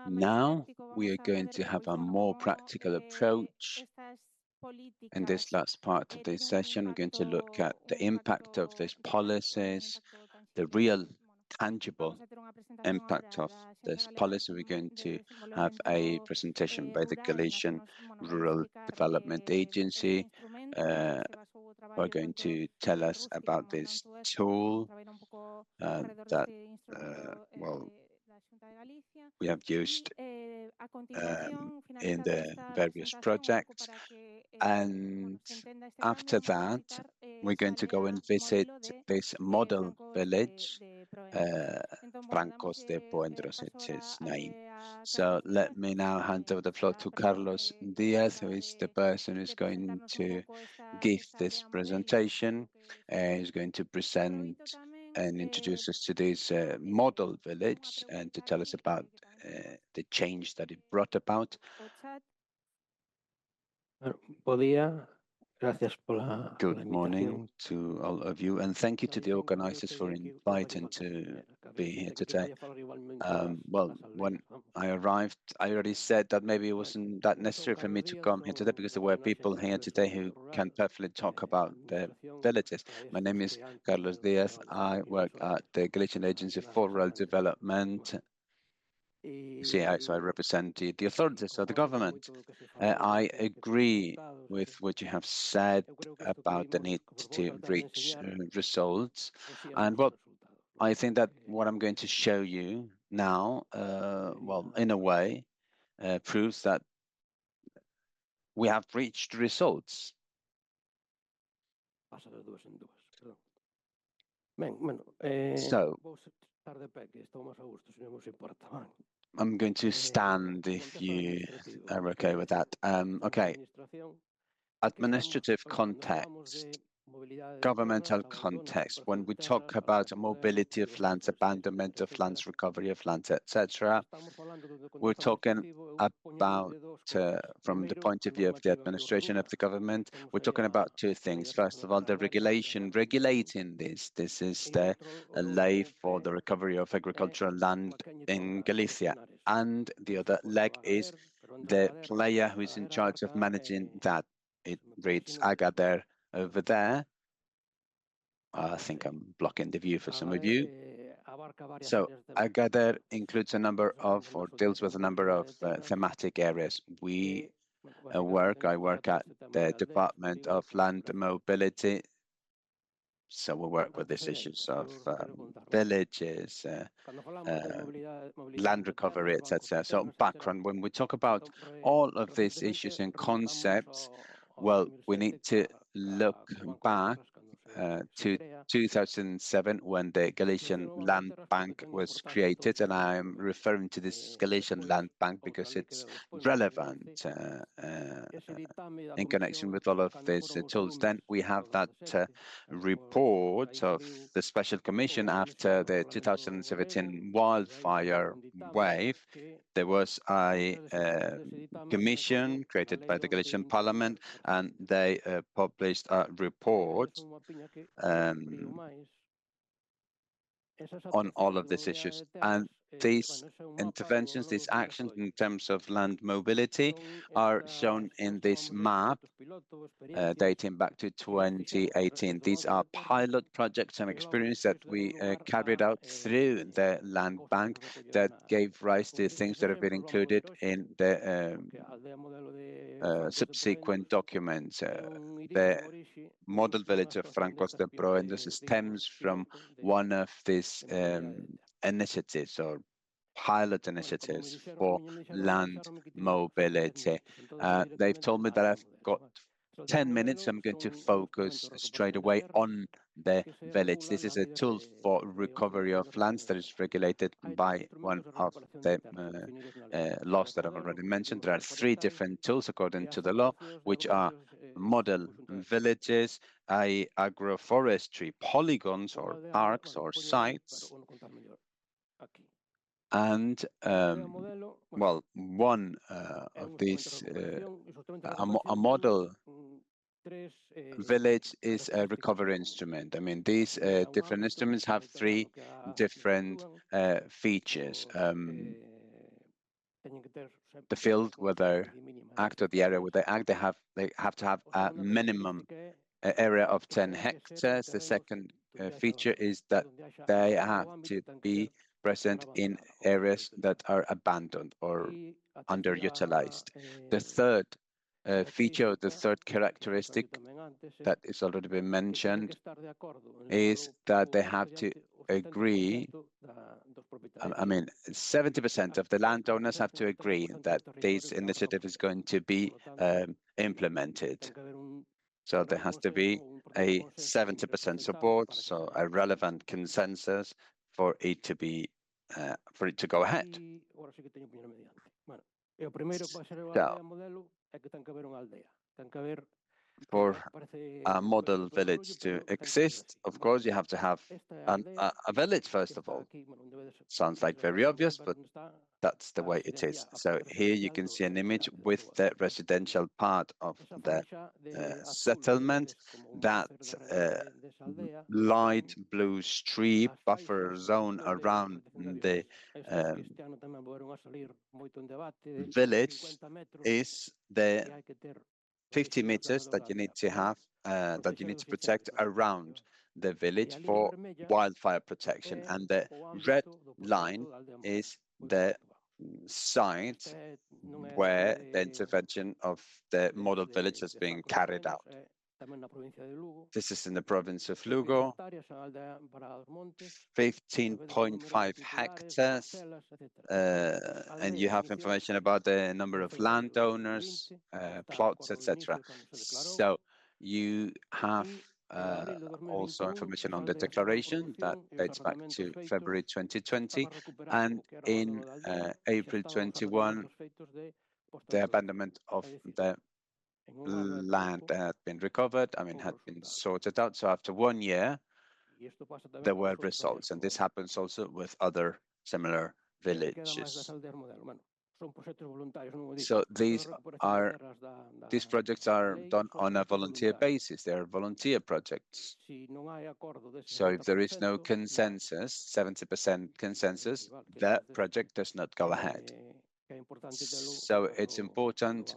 Now we are going to have a more practical approach. In this last part of this session, we're going to look at the impact of these policies, the real tangible impact of this policy. We're going to have a presentation by the Galician Rural Development Agency. Are going to tell us about this tool that, well, we have used in the various projects. And after that, we're going to go and visit this model village, Francos de Proendos, it's his name. So let me now hand over the floor to Carlos Diaz, who is the person who's going to give this presentation. He's going to present and introduce us to this model village and to tell us about the change that it brought about. Good morning to all of you, and thank you to the organizers for inviting to be here today. Well, when I arrived, I already said that maybe it wasn't that necessary for me to come here today because there were people here today who can perfectly talk about the villages. My name is Carlos Diaz. I work at the Galician Agency for Rural Development. So I represent the authorities of the government. I agree with what you have said about the need to reach results. And what I think that what I'm going to show you now, well, in a way, proves that we have reached results. So, I'm going to stand if you are okay with that. Okay. Administrative context, governmental context. When we talk about mobility of lands, abandonment of lands, recovery of lands, etc., we're talking about, from the point of view of the administration of the government, we're talking about two things. First of all, the regulation regulating this. This is the ley for the recovery of agricultural land in Galicia. And the other leg is the player who is in charge of managing that. It reads Agadir over there. I think I'm blocking the view for some of you. So Agadir includes a number of, or deals with a number of thematic areas. I work at the Department of Land Mobility. So we work with these issues of villages, land recovery, etc. So background, when we talk about all of these issues and concepts, well, we need to look back to 2007 when the Galician Land Bank was created, and I'm referring to this Galician Land Bank because it's relevant in connection with all of these tools. Then we have that report of the Special Commission after the 2017 wildfire wave. There was a commission created by the Galician Parliament, and they published a report on all of these issues. And these interventions, these actions in terms of land mobility are shown in this map dating back to 2018. These are pilot projects and experience that we carried out through the land bank that gave rise to things that have been included in the subsequent documents. The model village of Francos de Proendos stems from one of these initiatives or pilot initiatives for land mobility. They've told me that I've got 10 minutes. I'm going to focus straight away on the village. This is a tool for recovery of lands that is regulated by one of the laws that I've already mentioned. There are 3 different tools according to the law, which are model villages, agroforestry polygons or parks or sites, and well, one of these, a model village is a recovery instrument. I mean, these different instruments have 3 different features. the field where they act or the area where they act, they have to have a minimum area of 10 hectares. The second feature is that they have to be present in areas that are abandoned or underutilized. The third feature, the third characteristic that is already been mentioned is that they have to agree. I mean, 70% of the landowners have to agree that this initiative is going to be implemented. So there has to be a 70% support, so a relevant consensus for it to be go ahead. So, for a model village to exist, of course, you have to have a village, first of all. Sounds like very obvious, but that's the way it is. So here you can see an image with the residential part of the settlement. That light blue strip buffer zone around the village is the 50 meters that you need to have, that you need to protect around the village for wildfire protection. And the red line is the site where the intervention of the model village has been carried out. This is in the province of Lugo, 15.5 hectares, and you have information about the number of landowners, plots, etc. So you have also information on the declaration that dates back to February 2020, and in April 21, the abandonment of the land had been recovered, had been sorted out. So after 1 year, there were results, and this happens also with other similar villages. So these projects are done on a volunteer basis. They are volunteer projects. So if there is no consensus, 70% consensus, that project does not go ahead. So it's important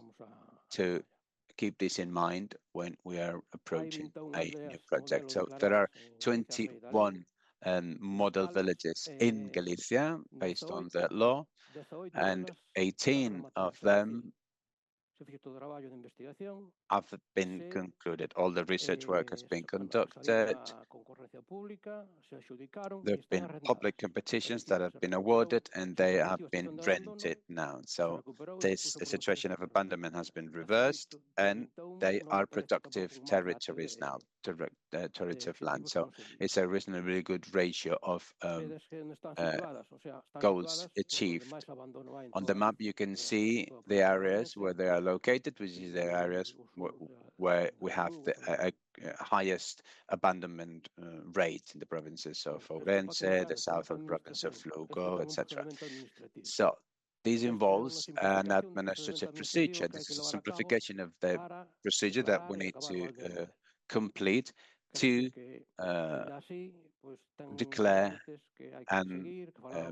to keep this in mind when we are approaching a new project. So there are 21 model villages in Galicia based on the law, and 18 of them have been concluded. All the research work has been conducted. There have been public competitions that have been awarded, and they have been rented now. So this situation of abandonment has been reversed, and they are productive territories now, territory land. So it's a reasonably good ratio of goals achieved. On the map, you can see the areas where they are located, which is the areas where we have the highest abandonment rate in the provinces of Ourense, the south of the province of Lugo, etc. So this involves an administrative procedure. This is a simplification of the procedure that we need to complete to declare and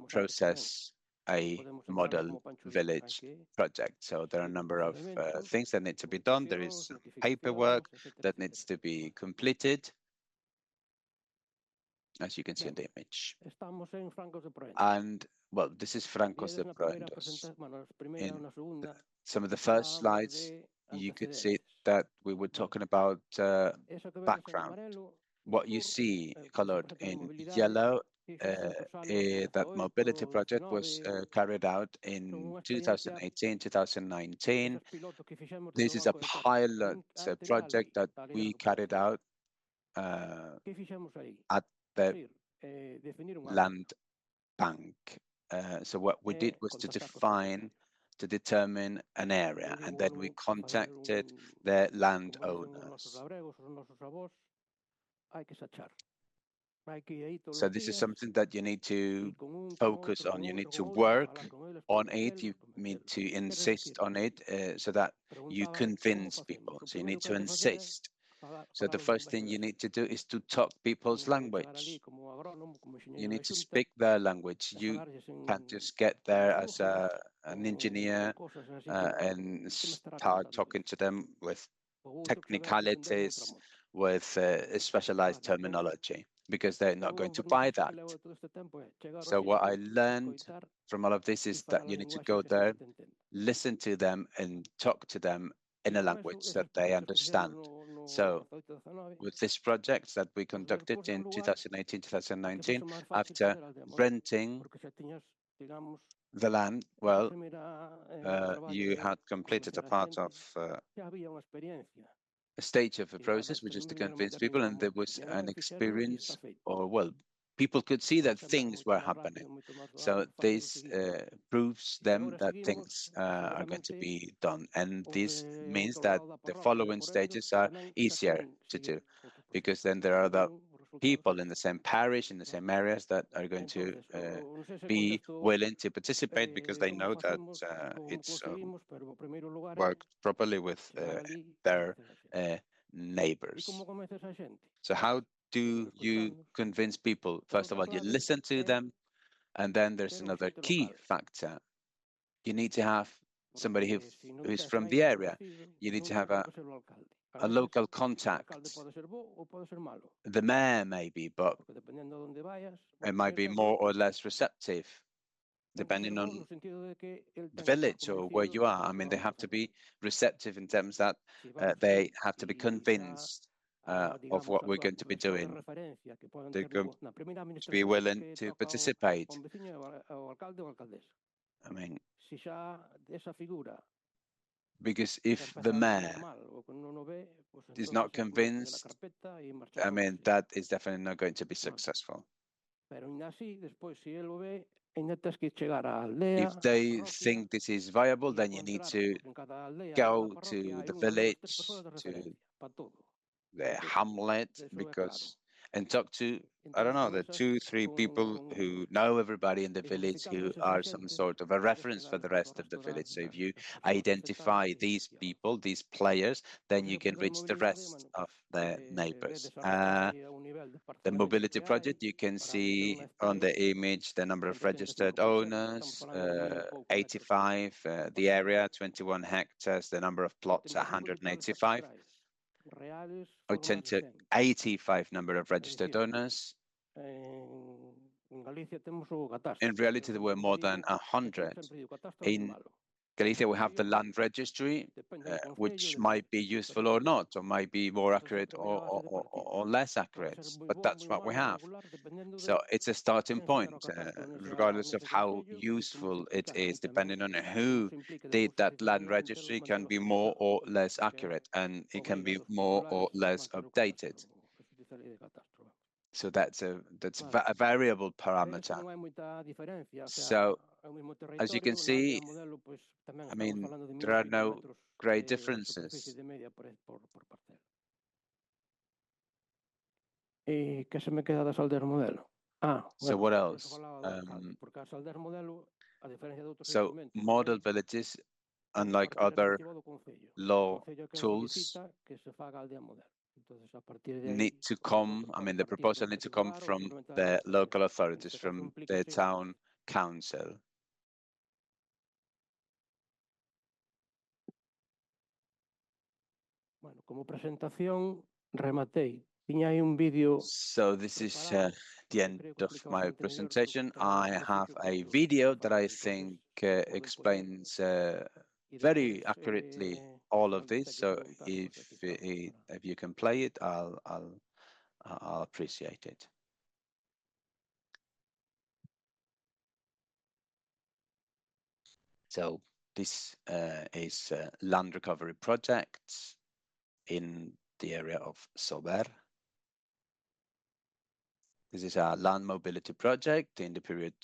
process a model village project. So there are a number of things that need to be done. There is paperwork that needs to be completed, as you can see in the image. And well, this is Francos de Proendos. In some of the first slides, you could see that we were talking about background. What you see colored in yellow, that mobility project was carried out in 2018, 2019. This is a pilot project that we carried out at the land bank. So what we did was to determine an area, and then we contacted the landowners. So this is something that you need to focus on. You need to work on it. You need to insist on it so that you convince people. So you need to insist. So the first thing you need to do is to talk people's language. You need to speak their language. You can't just get there as a an engineer and start talking to them with technicalities, with specialized terminology, because they're not going to buy that. So what I learned from all of this is that you need to go there, listen to them and talk to them in a language that they understand. So with this project that we conducted in 2018, 2019, after renting the land, well, you had completed a part of a stage of the process, which is to convince people, and there was an experience, or well, people could see that things were happening. So this proves them that things are going to be done. And this means that the following stages are easier to do, because then there are the people in the same parish, in the same areas, that are going to be willing to participate, because they know that it's worked properly with their neighbors. So how do you convince people? First of all, you listen to them, and then there's another key factor. You need to have somebody who's from the area. You need to have a local contact. The mayor maybe, but it might be more or less receptive, depending on the village or where you are. I mean, they have to be receptive in terms that they have to be convinced of what we're going to be doing. They're going to be willing to participate. I mean, because if the mayor is not convinced, I mean, that is definitely not going to be successful. If they think this is viable, then you need to go to the village, to the hamlet, and talk to, I don't know, the 2-3 people who know everybody in the village, who are some sort of a reference for the rest of the village. So if you identify these people, these players, then you can reach the rest of the neighbors. The mobility project, you can see on the image the number of registered owners, 85, the area, 21 hectares, the number of plots, 185. I tend to 85 number of registered owners. In reality, there were more than 100. In Galicia, we have the land registry, which might be useful or not, or might be more accurate or less accurate, but that's what we have. So it's a starting point, regardless of how useful it is, depending on who did that land registry, can be more or less accurate, and it can be more or less updated. So that's a variable parameter. So as you can see, I mean, there are no great differences. So what else? So model villages, unlike other law tools, need to come, I mean, the proposal needs to come from the local authorities, from the town council. So this is the end of my presentation. I have a video that I think explains very accurately all of this. So if you can play it, I'll appreciate it. So this is land recovery projects in the area of Sober. This is a land mobility project in the period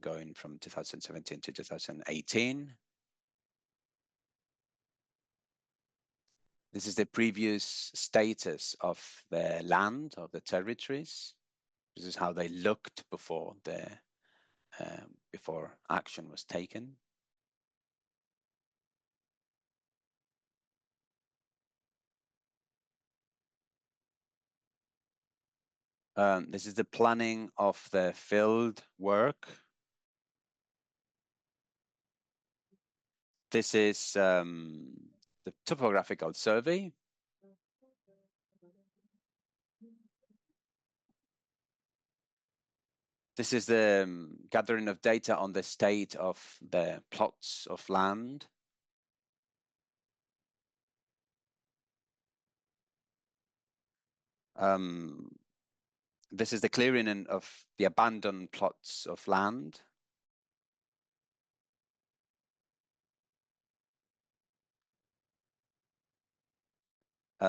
going from 2017 to 2018. This is the previous status of the land, of the territories. This is how they looked before before action was taken. This is the planning of the field work. This is the topographical survey. This is the gathering of data on the state of the plots of land. This is the clearing of the abandoned plots of land.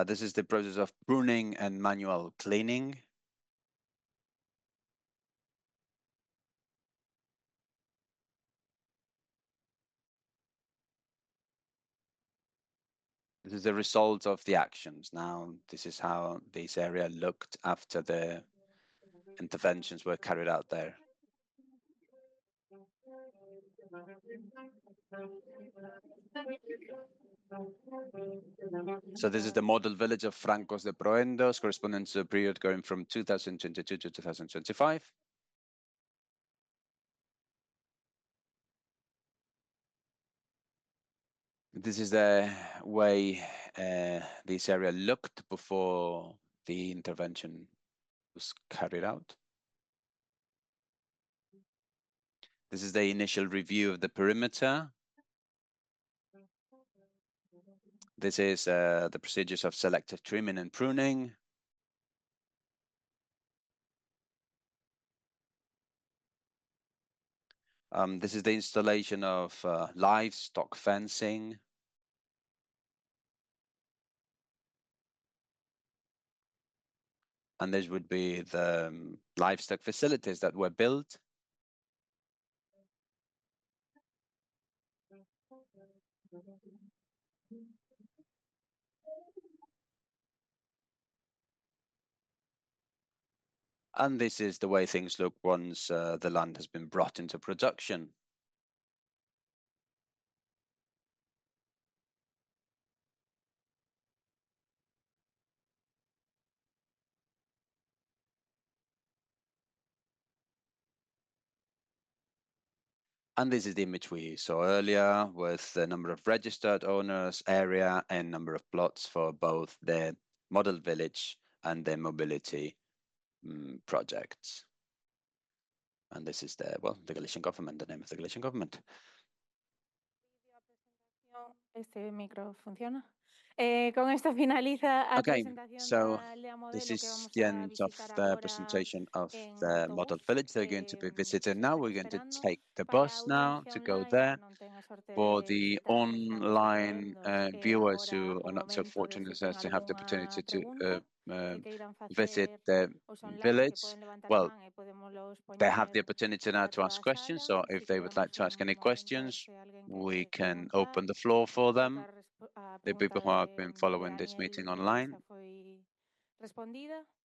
This is the process of pruning and manual cleaning. This is the result of the actions. Now, this is how this area looked after the interventions were carried out there. So this is the model village of Francos de Proendos, corresponding to the period going from 2022 to 2025. This is the way this area looked before the intervention was carried out. This is the initial review of the perimeter. This is the procedures of selective trimming and pruning. This is the installation of livestock fencing. And this would be the livestock facilities that were built. And this is the way things look once the land has been brought into production. And this is the image we saw earlier with the number of registered owners, area, and number of plots for both the model village and the mobility projects. And this is the, well, the Galician government, the name of the Galician government. Este micro funciona. Con esto finaliza la presentación so this is the end of the presentation of the model village they're going to be visiting now. We're going to take the bus now to go there. For the online viewers who are not so fortunate as to have the opportunity to visit the village, well, they have the opportunity now to ask questions. So if they would like to ask any questions, we can open the floor for them. The people who have been following this meeting online.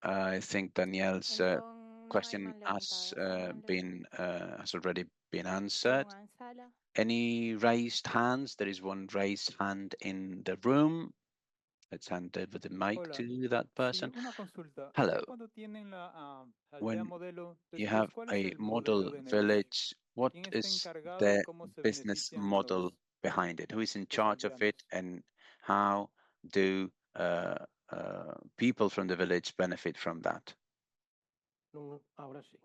I think Danielle's question has already been answered. Any raised hands? There is one raised hand in the room. Let's hand over the mic to that person. Hello. When you have a model village, what is the business model behind it? Who is in charge of it, and how do people from the village benefit from that? Ahora sí.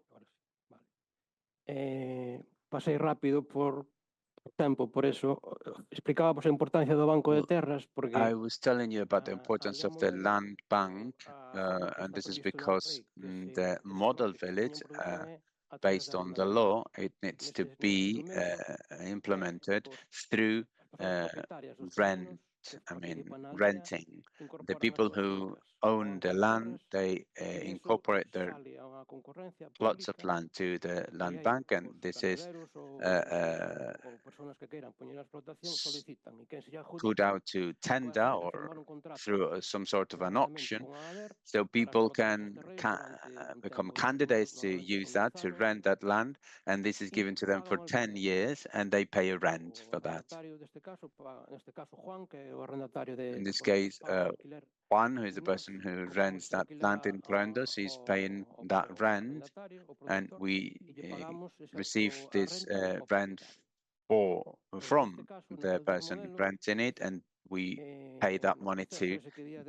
Vale. Pasei rápido por tempo, por eso explicábamos a importancia do Banco de Terras, porque I was telling you about the importance of the land bank, and this is because the model village, based on the law, it needs to be implemented through renting. The people who own the land, they incorporate their plots of land to the land bank, and this is put out to tender or through some sort of an auction, so people can become candidates to use that, to rent that land, and this is given to them for 10 years, and they pay a rent for that. In this case, Juan, who is the person who rents that land in Proendos, is paying that rent, and we receive this rent from the person renting it, and we pay that money to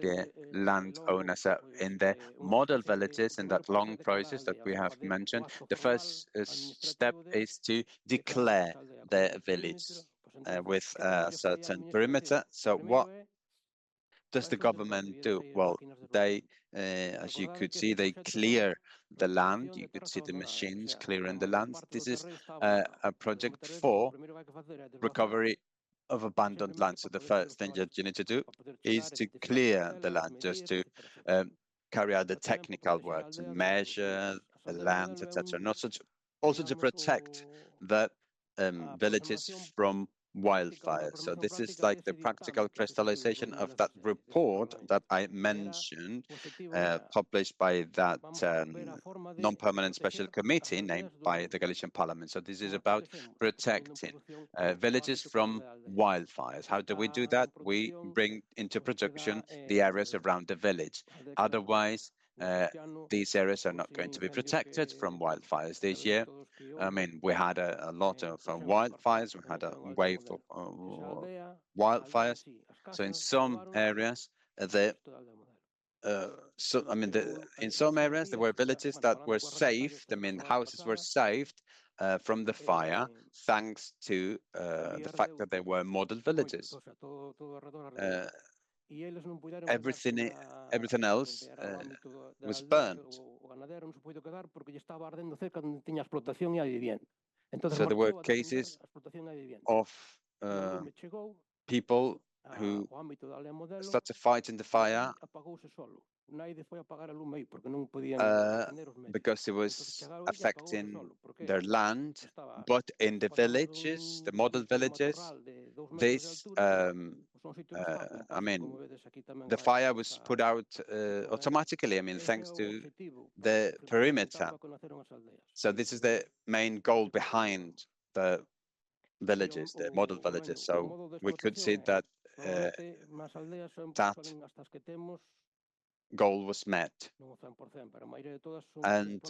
the landowner. So in the model villages, in that long process that we have mentioned, the first step is to declare the village with a certain perimeter. So what does the government do? Well, they, as you could see, they clear the land. You could see the machines clearing the land. This is a project for recovery of abandoned land. So the first thing that you need to do is to clear the land, just to carry out the technical work, to measure the land, etc. And also to protect the villages from wildfires. So this is like the practical crystallization of that report that I mentioned, published by that non-permanent special committee named by the Galician Parliament. So this is about protecting villages from wildfires. How do we do that? We bring into production the areas around the village. Otherwise, these areas are not going to be protected from wildfires. This year, I mean, we had a lot of wildfires. We had a wave of wildfires. So in some areas, in some areas, there were villages that were saved. I mean, houses were saved from the fire, thanks to the fact that they were model villages. Everything else was burnt. So there were cases of people who started fighting the fire because it was affecting their land. But in the villages, the model villages, this, I mean, the fire was put out automatically, I mean, thanks to the perimeter. So this is the main goal behind the villages, the model villages. So we could see that that goal was met. And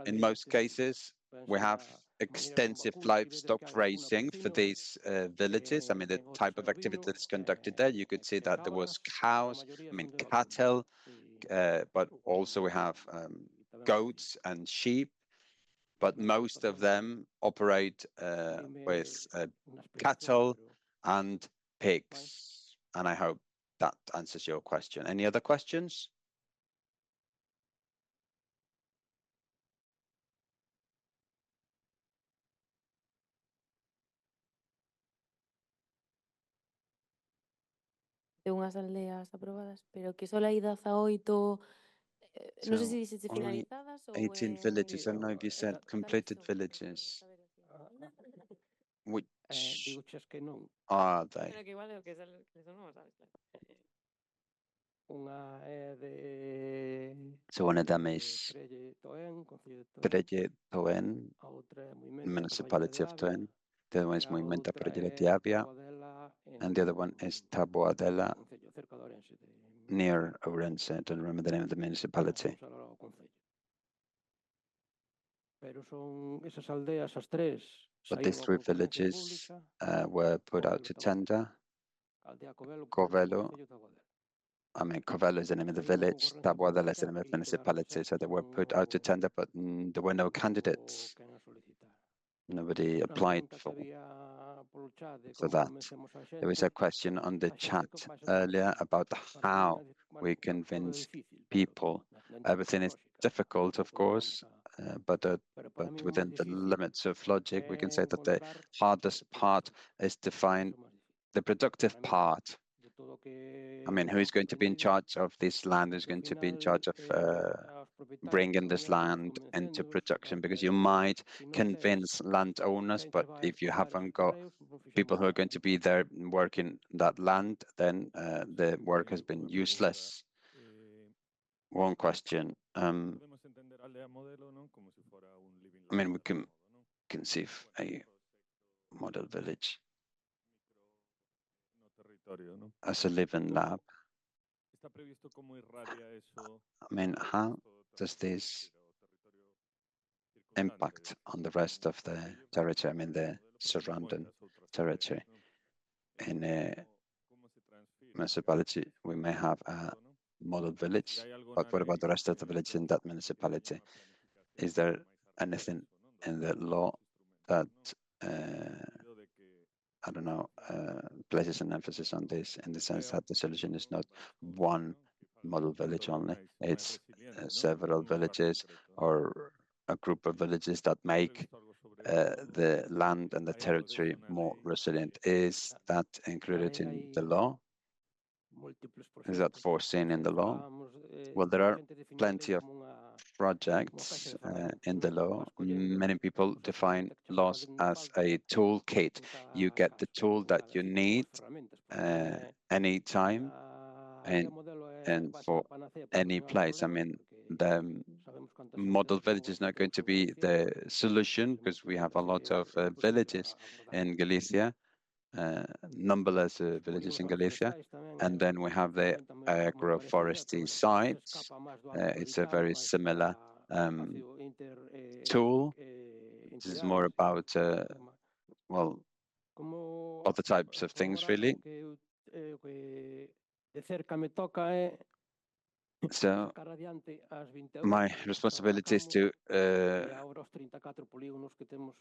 in most cases, we have extensive livestock raising for these villages. I mean, the type of activity that is conducted there, you could see that there was cows, I mean, cattle, but also we have goats and sheep. But most of them operate with cattle and pigs. And I hope that answers your question. Any other questions? De unhas aldeas aprobadas, pero que só hai 18, non sei se dixeste finalizadas ou 18 villages, I don't know if you said completed villages. Which are they? Pero que igual é o que son non sabes, claro. So one of them is Trelle Toen, municipality of Toen. The other one is Movimento Proyecto de Avia, and the other one is Taboadela, near Ourense. I don't remember the name of the municipality. But these three villages were put out to tender. Covelo, I mean, Covelo is the name of the village, Taboadela is the name of the municipality, so they were put out to tender, but there were no candidates. Nobody applied for that. There was a question on the chat earlier about how we convince people. Everything is difficult, of course, but within the limits of logic, we can say that the hardest part is to find the productive part. I mean, who is going to be in charge of this land? Who's going to be in charge of bringing this land into production? Because you might convince landowners, but if you haven't got people who are going to be there working that land, then the work has been useless. One question. I mean, we can conceive a model village as a living lab. I mean, how does this impact on the rest of the territory, I mean, the surrounding territory. In a municipality, we may have a model village, but what about the rest of the village in that municipality? Is there anything in the law that, I don't know, places an emphasis on this in the sense that the solution is not one model village only, it's several villages or a group of villages that make the land and the territory more resilient? Is that included in the law? Is that foreseen in the law? Well, there are plenty of projects in the law. Many people define laws as a toolkit. You get the tool that you need anytime and for any place. I mean, the model village is not going to be the solution because we have a lot of villages in Galicia, numberless villages in Galicia, and then we have the agroforestry sites. It's a very similar tool. This is more about, well, other types of things, really. So my responsibility is to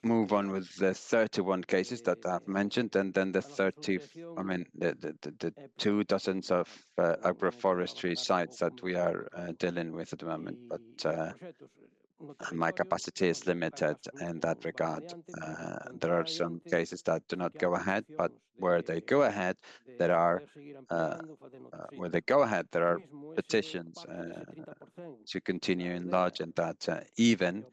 move on with the 31 cases that I've mentioned, and then the 30, I mean, the 2 dozens of agroforestry sites that we are dealing with at the moment. But my capacity is limited in that regard. There are some cases that do not go ahead, but where they go ahead, there are petitions to continue enlarging that. Even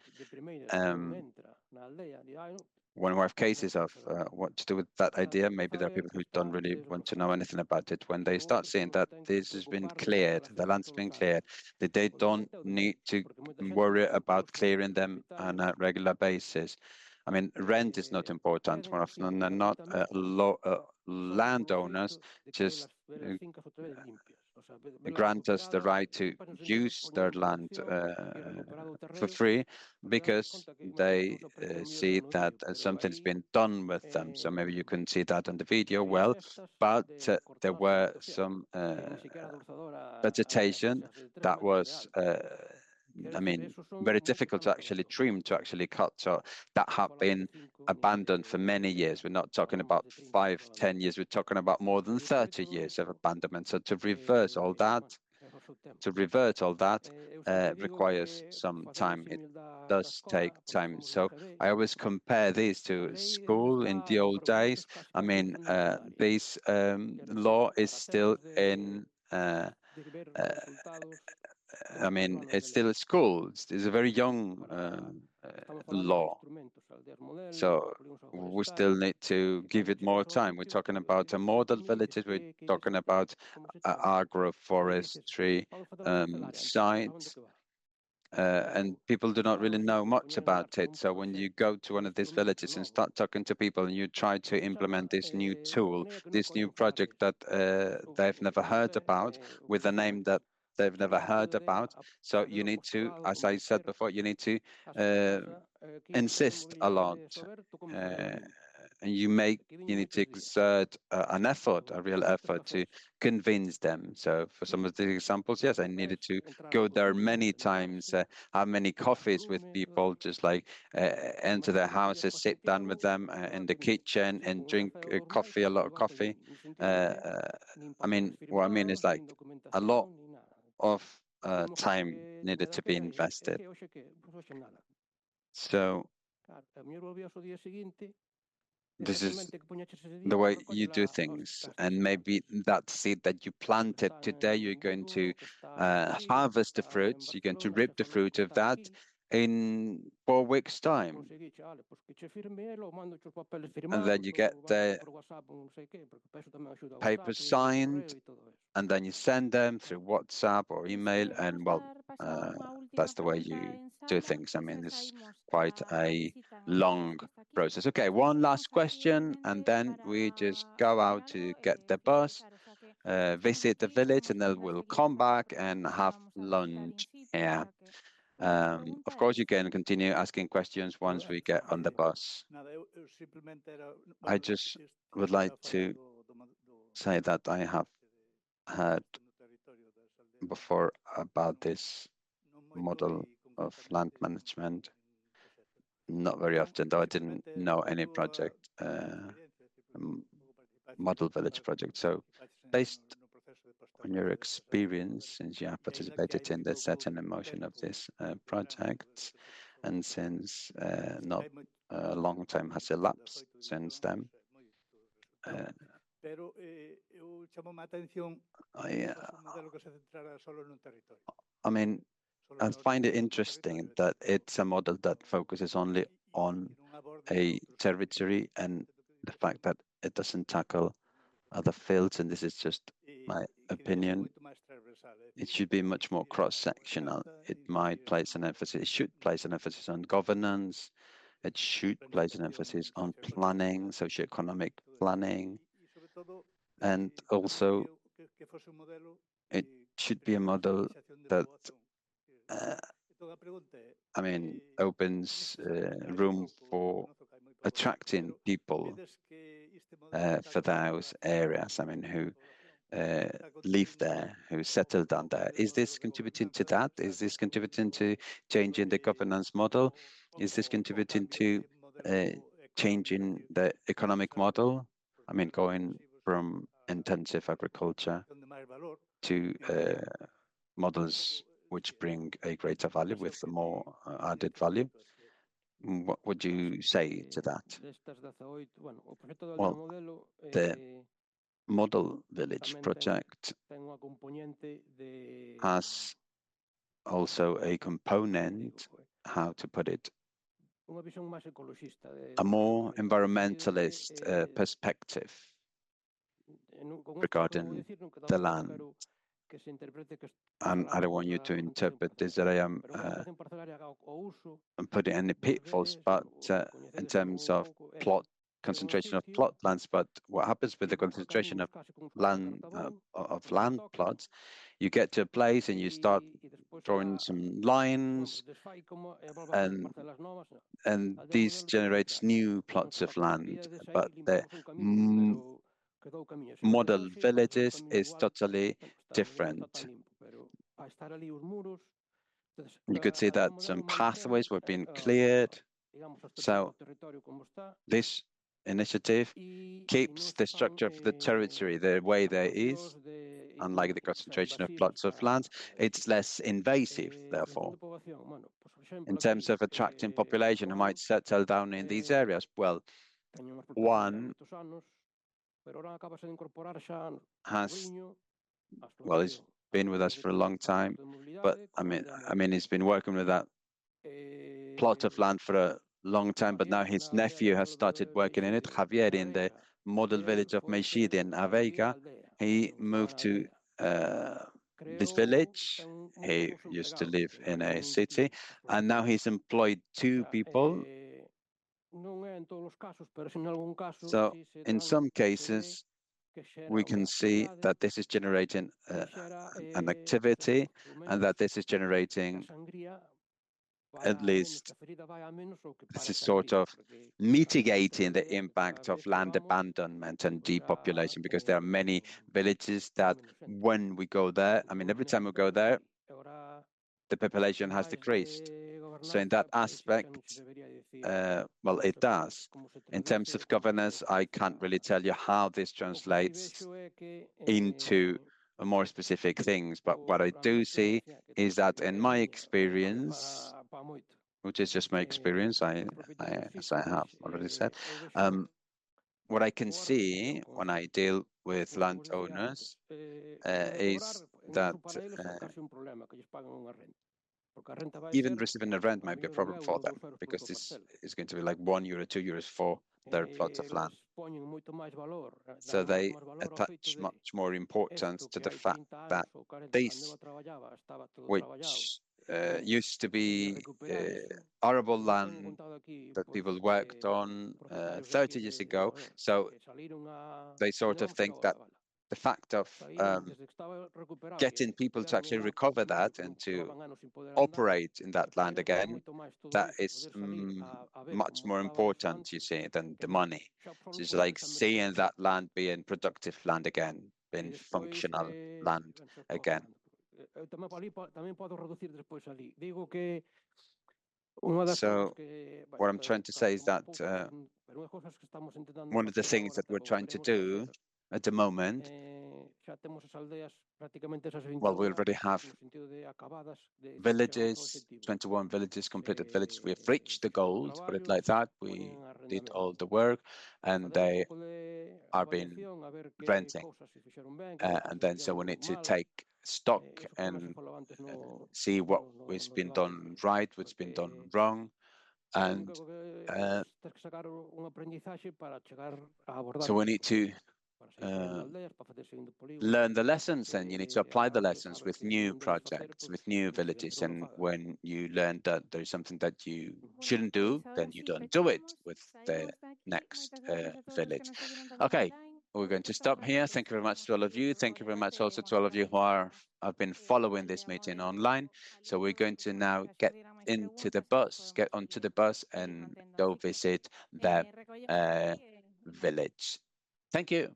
when we have cases of what to do with that idea, maybe there are people who don't really want to know anything about it. When they start seeing that this has been cleared, the land's been cleared, that they don't need to worry about clearing them on a regular basis. I mean, rent is not important. More often than not, landowners just grant us the right to use their land for free because they see that something's been done with them. So maybe you couldn't see that on the video well, but there were some vegetation that was I mean, very difficult to actually trim, to actually cut. So that have been abandoned for many years. We're not talking about 5, 10 years. We're talking about more than 30 years of abandonment. So to revert all that requires some time. It does take time. So I always compare these to school in the old days. I mean, this law is still in I mean, it's still a school. It's a very young law. So we still need to give it more time. We're talking about model villages. We're talking about agroforestry sites. And people do not really know much about it. So when you go to one of these villages and start talking to people and you try to implement this new tool, this new project that they've never heard about with a name that they've never heard about. So you need to, as I said before, you need to insist a lot. And you need to exert an effort, a real effort to convince them. So for some of the examples, yes, I needed to go there many times, have many coffees with people, just like enter their houses, sit down with them in the kitchen and drink coffee, a lot of coffee. I mean, what I mean is like a lot of time needed to be invested. So this is the way you do things, and maybe that seed that you planted today, you're going to harvest the fruits, you're going to reap the fruit of that in 4 weeks' time. And then you get the papers signed, and then you send them through WhatsApp or email, and well, that's the way you do things. I mean, it's quite a long process. Okay, one last question, and then we just go out to get the bus, visit the village, and then we'll come back and have lunch here. Of course, you can continue asking questions once we get on the bus. I just would like to say that I have heard before about this model of land management. Not very often, though I didn't know any project, model village project. So based on your experience, since you have participated in the set and emotion of this project, and since not a long time has elapsed since then, I mean, I find it interesting that it's a model that focuses only on a territory and the fact that it doesn't tackle other fields, and this is just my opinion. It should be much more cross-sectional. It might place an emphasis, it should place an emphasis on governance, it should place an emphasis on planning, socioeconomic planning, and also it should be a model that I mean, opens room for attracting people for those areas, I mean, who live there, who settle down there. Is this contributing to that? Is this contributing to changing the governance model? Is this contributing to changing the economic model? I mean, going from intensive agriculture to models which bring a greater value with more added value. What would you say to that? Well, the model village project has also a component, how to put it, a more environmentalist perspective regarding the land. And I don't want you to interpret this that I am putting any pitfalls, but in terms of concentration of plot lands, but what happens with the concentration of land plots, you get to a place and you start drawing some lines, and this generates new plots of land, but the model villages is totally different. You could see that some pathways were being cleared. So this initiative keeps the structure of the territory the way there is, unlike the concentration of plots of land. It's less invasive, therefore. In terms of attracting population who might settle down in these areas, well, one has, well, he's been with us for a long time, but I mean, he's been working with that plot of land for a long time, but now his nephew has started working in it, Javier, in the model village of Meixide in Aveiga. He moved to this village. He used to live in a city, and now he's employed 2 people. So in some cases, we can see that this is generating an activity, and that this is generating, at least this is sort of mitigating the impact of land abandonment and depopulation, because there are many villages that when we go there, I mean, every time we go there, the population has decreased. So in that aspect, well, it does. In terms of governance, I can't really tell you how this translates into more specific things, but what I do see is that in my experience, which is just my experience, as I have already said, what I can see when I deal with landowners is that even receiving a rent might be a problem for them, because this is going to be like €1, €2 for their plots of land. So they attach much more importance to the fact that this, which used to be arable land that people worked on 30 years ago, so they sort of think that the fact of getting people to actually recover that and to operate in that land again, that is much more important, you see, than the money. So it's like seeing that land being productive land again, being functional land again. So what I'm trying to say is that one of the things that we're trying to do at the moment, well, we already have villages, 21 villages, completed villages. We have reached the goal, to put it like that. We did all the work and they are being renting. And then so we need to take stock and see what has been done right, what's been done wrong. And so we need to learn the lessons, and you need to apply the lessons with new projects, with new villages. And when you learn that there's something that you shouldn't do, then you don't do it with the next village. Okay, we're going to stop here. Thank you very much to all of you. Thank you very much also to all of you who have been following this meeting online. So we're going to now get onto the bus and go visit the village. Thank you.